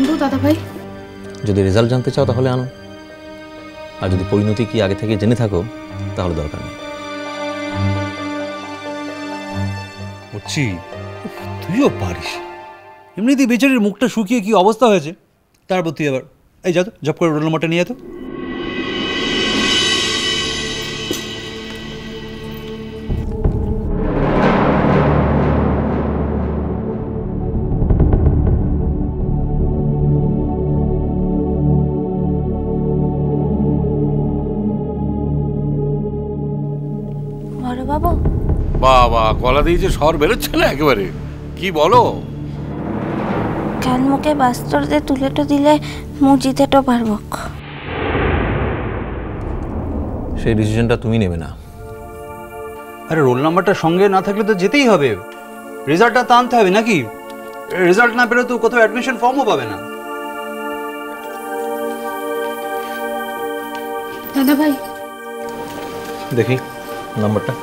আনবো দাদা ভাই? যদি রেজাল্ট জানতে চাও তাহলে আনো, আর যদি পরিণতি কি আগে থেকে জেনে থাকো তাহলে দরকার নেই। বুঝছি, তুইও পারিস। এমনিতেই বেচারির মুখটা শুকিয়ে কি অবস্থা হয়েছে, তারপর তুই আবার এই যা তো জব করে রোল নম্বরটা নিয়ে তো। বাবু বাবা, গলা দিয়ে যে স্বর বেরোচ্ছে না একেবারে, কি বলো? কাল মুখে বাস্তরতে তুলে তো দিলে মুখ জিতে তো পারবো। সেই ডিসিশনটা তুমি নেবে না। আরে রোল নাম্বারটা সঙ্গে না থাকলে তো যেতেই হবে, রেজাল্টটা তো আনতে হবে নাকি? রেজাল্ট না পেলে তো কোথাও অ্যাডমিশন ফর্মও পাবে না। দাদা ভাই দেখি নাম্বারটা।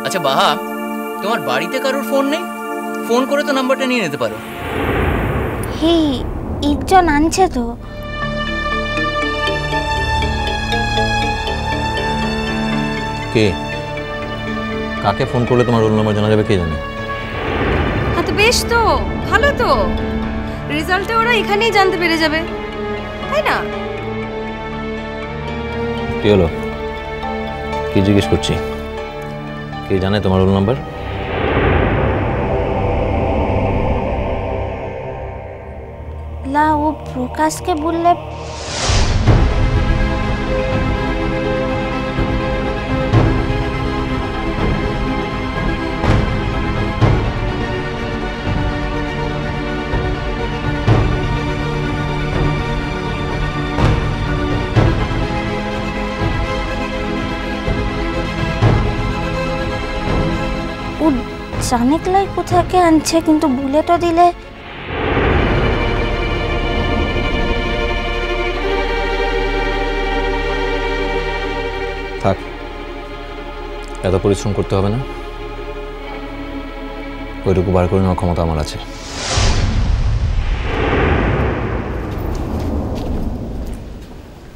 আচ্ছা বাহা, তোমার বাড়িতে কারোর ফোন নেই? ফোন করে তো নাম্বারটা নিয়ে নিতে পারো। হে, একজন আনছে তো। কে? কাকে ফোন করলে তোমার রোল নাম্বার জানা যাবে কে জানে? হ্যাঁ তো বেশ, তো ভালো তো, রেজাল্টে ওরা এখানেই জানতে পেরে যাবে, তাই না? কি হলো, কি জিজ্ঞেস করছি? কে জানে তোমার রোল নাম্বার? লা, ও প্রকাশকে বললে ও জানেকলাই কোথাকে আনছে, কিন্তু বলে তো দিলে। থাক, এত পরিশ্রম করতে হবে না, ওইটুকু বার করে নেওয়ার ক্ষমতা আমার আছে।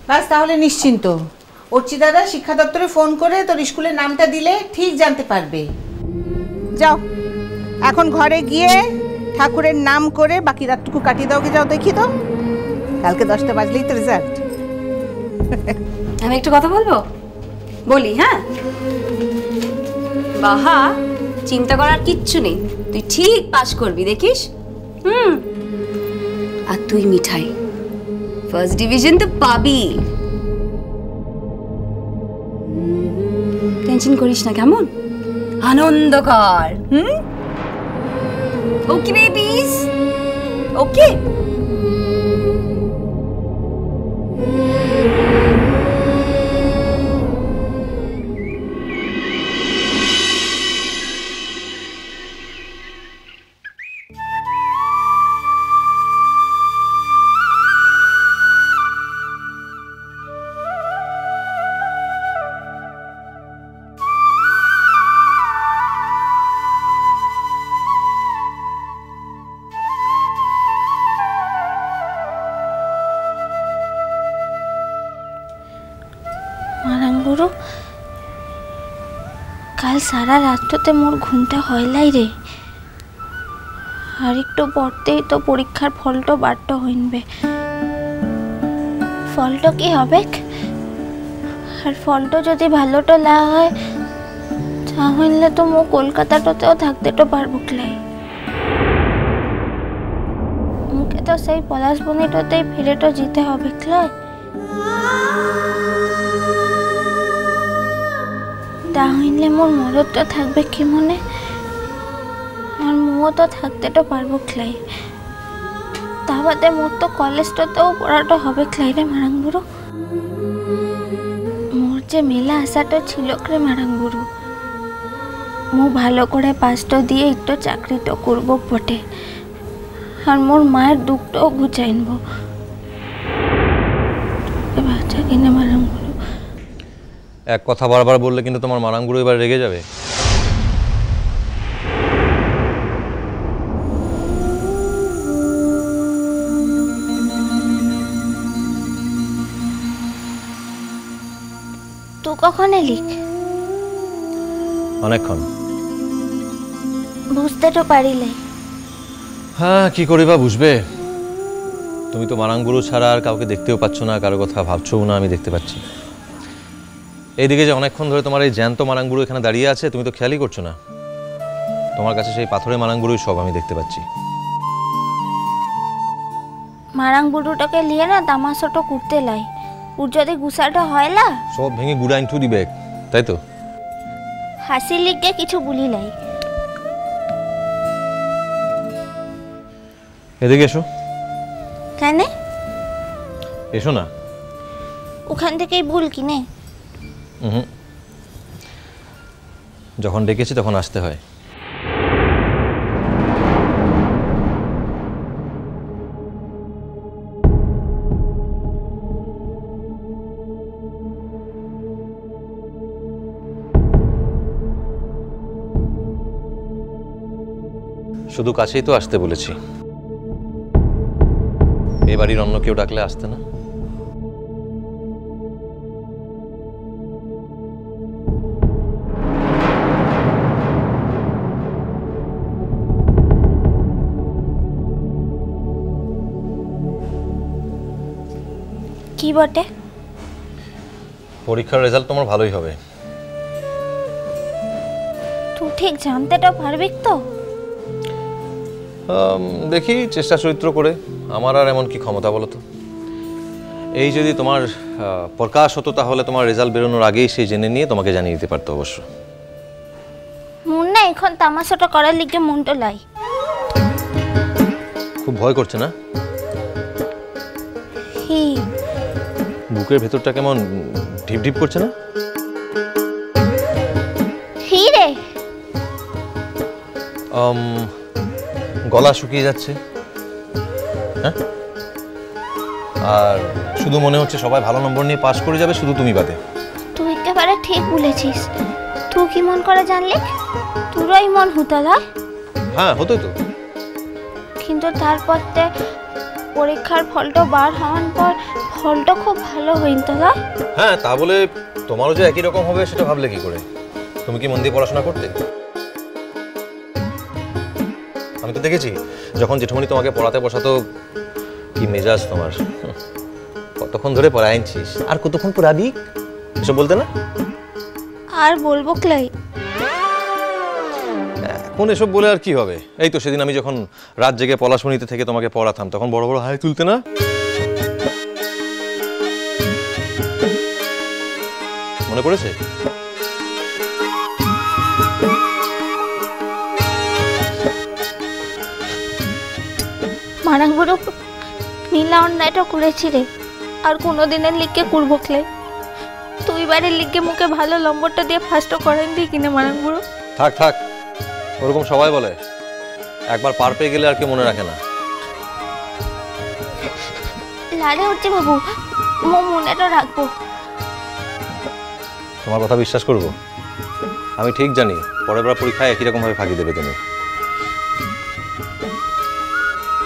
বাস, তাহলে নিশ্চিন্ত। অর্চি দাদা শিক্ষা দপ্তরে ফোন করে তোর স্কুলের নামটা দিলে ঠিক জানতে পারবে। যাও এখন ঘরে গিয়ে ঠাকুরের নাম করে বাকি রাতটুকু কাটিয়ে দাও। যাও দেখি তো, কালকে 10টা বাজলেই তো রেজাল্ট। আমি একটু কথা বলবো? বলি, হ্যাঁ বাহা, চিন্তা করার কিচ্ছু নেই, তুই ঠিক পাস করবি, দেখিস। আর তুই মিঠাই ফার্স্ট ডিভিশন তো পাবি, টেনশন করিস না, কেমন? আনন্দ কর। ওকে বেবিস, ওকে। মারাঙ্গুরু, কাল সারা রাত্রতে মোর ঘুমটা হইলাই রে। আর একটু পড়তেই তো পরীক্ষার ফলটা বাড়তে হইনবে। ফলটা কি হবে? আর ফলটা যদি ভালোটা লা হয় তাহলে তো মো কলকাতাটাতেও থাকতে তো পারবো ক্লাই। মুখে তো সেই পলাশবনিটাতেই ফিরে তো যেতে হবে ক্লাই। তাহলে মোর মরদটা থাকবে কি মনে, আর মো তো থাকতে তো পারবো ক্লাই। তা বাদে মোর তো কলেজটাতেও পড়াটা হবে ক্লাই রে মারাঙ্গুরু। মোর যে মেলা আশাটা ছিল রে মারাঙ্গুরু, মো ভালো করে পাসটা দিয়ে একটু চাকরিটা করবো বটে, আর মোর মায়ের দুঃখটাও ঘুচাই নেব। বাচ্চা কিনে মারাঙ্গুরু। এক কথা বারবার বললে কিন্তু তোমার মারাঙ্গুরু এবার রেগে যাবে। তুই কখন এলিক? অনেকক্ষণ। বুঝতে তো পারিলে। হ্যাঁ, কি করিবা বুঝবে? তুমি তো মারাঙ্গুরু ছাড়া আর কাউকে দেখতেও পাচ্ছ না, কারো কথা ভাবছও না, আমি দেখতে পাচ্ছি। এইদিকে যে অনেকক্ষণ ধরে তোমার এই জ্যান্ত মারাঙ্গুরু এখানে দাঁড়িয়ে আছে, তুমি তো খেয়ালই করছো না। তোমার কাছে সেই পাথরের মারাঙ্গুরুই সব আমি দেখতে পাচ্ছি। মারাং বুড়োটাকে নিয়ে না তামাশাটা করতে লাই, ওর যদি গুসাটা হয় না সব ভেঙে গুড়া ইন্টু দিবে, তাই তো? হাসি লিখে কিছু বলি লাই। এদিকে এসো। কেন? এসো না। ওখান থেকেই ভুল কিনে? যখন ডেকেছি তখন আসতে হয়। শুধু কাছেই তো আসতে বলেছি, এ বাড়ির অন্য কেউ ডাকলে আসতে না। কি বটে? পরীক্ষার রেজাল্ট তোমার ভালোই হবে। তুই ঠিক জানতেটা পারবি তো? দেখি চেষ্টা চরিত্র করে। আমার আর এমন কি ক্ষমতা বলো তো? এই যদি তোমার প্রকাশ হতো তাহলে তোমার রেজাল্ট বেরোনোর আগেই সেই জেনে নিয়ে তোমাকে জানিয়ে দিতে পারতো অবশ্য। মন না এখন তামাশাটা করার লিগে মনটা লাই। খুব ভয় করছে না? হি, বুকের ভেতরটা কেমন ঢিপ ঢিপ করছে না? হি রে। গলা শুকিয়ে যাচ্ছে, হ্যাঁ? আর শুধু মনে হচ্ছে সবাই ভালো নম্বর নিয়ে পাশ করে যাবে, শুধু তুমি বাদে। তুই একেবারে ঠিক বলেছিস। তুই কি মন করে জানলি? তোরই মন হুতলা। হ্যাঁ, হতোই তো। কিন্তু তারপর পরীক্ষার ফলটা বার হওয়ার পর ফলটা খুব ভালো হইতো না। হ্যাঁ, তা বলে তোমারও যে একই রকম হবে সেটা ভাবলে কি করে? তুমি কি মন দিয়ে পড়াশোনা করতে? আমি তো দেখেছি যখন জেঠুমনি তোমাকে পড়াতে বসাতো, কি মেজাজ তোমার। কতক্ষণ ধরে পড়াইছিস, আর কতক্ষণ পড়াবি, এসব বলতে না? আর বলবো ক্লাই? এখন এসব বলে আর কি হবে? এই তো সেদিন আমি যখন রাত জেগে পলাশমণিতে থেকে তোমাকে পড়াতাম, তখন বড় বড় হাই তুলতে না? মনে পড়েছে? মারাং বুড়ো নীলা অন্যায়টা করেছি রে, আর কোনোদিনের লিখে করবো ক্লাই? তুই বাড়ির লিখে মুখে ভালো নম্বরটা দিয়ে ফার্স্টটা করেন দি কিনে মারাং বুড়ো। থাক থাক, ওরকম সবাই বলে, একবার পার পেয়ে গেলে আর কেউ মনে রাখে না। লালে হচ্ছে বাবু, মনেটা রাখবো। তোমার কথা বিশ্বাস করবো? আমি ঠিক জানি পরের বার পরীক্ষায় একই রকম ভাবে ফাঁকি দেবে তুমি।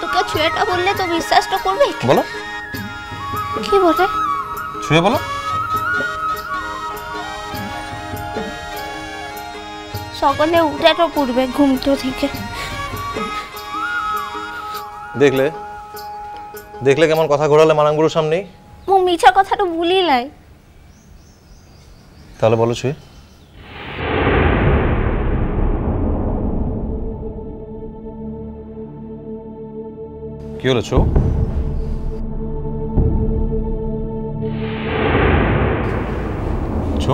তোকে ছুঁয়েটা বললে তো বিশ্বাসটা করবি? বলো কি বলে? ছুঁয়ে বলো। সকালে উঠাটা পড়বে ঘুমটো থেকে। দেখলে দেখলে কেমন কথা ঘোরালে মারাঙ্গুরুর সামনেই। মু মিছা কথাটা ভুলি লাই। তাহলে বলো ছুঁয়ে। কি হলো ছো? ছো?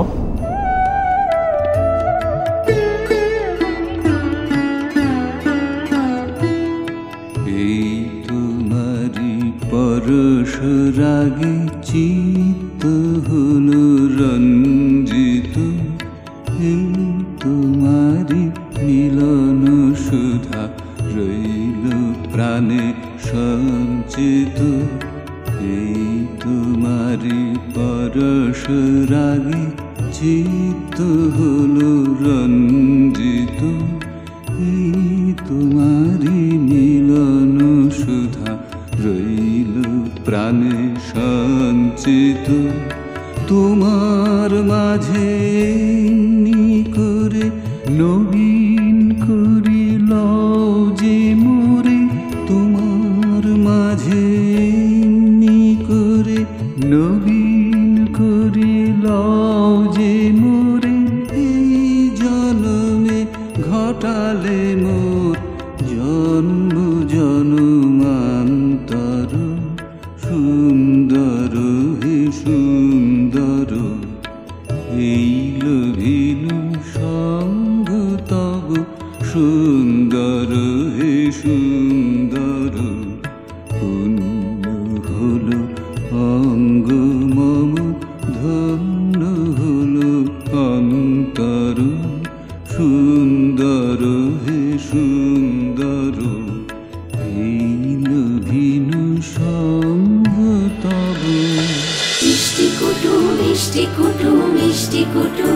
এই তোমারি পরশ রাগে চিত্ত হলো রঞ্জিত, এই তোমারি মিলন সুধা রইল প্রাণে সঞ্চিত। এই তোমারি পরশ রাগে চিত্ত হলো রঞ্জিত, এই তোমারি মিলন সুধা রইল প্রাণে সঞ্চিত। তোমার মাঝে এমনি করে নবীন করে লও যে মোরে, তোমার মাঝে এমনি করে নবীন করে লও যে মোরে। এই জন্মে ঘটালে মোর জন্ম জন্মান্তর, সুন্দর হে সুন্দর এই লভিনু সঙ্গ তব, সুন্দর হে সুন্দর পুণ্য হলো অঙ্গ মম, ধন্য হলো অন্তর, সুন্দর হে সুন্দর এই লভিনু সঙ্গ তব। মিষ্টি কুটু মিষ্টি কুটু মিষ্টি কুটু।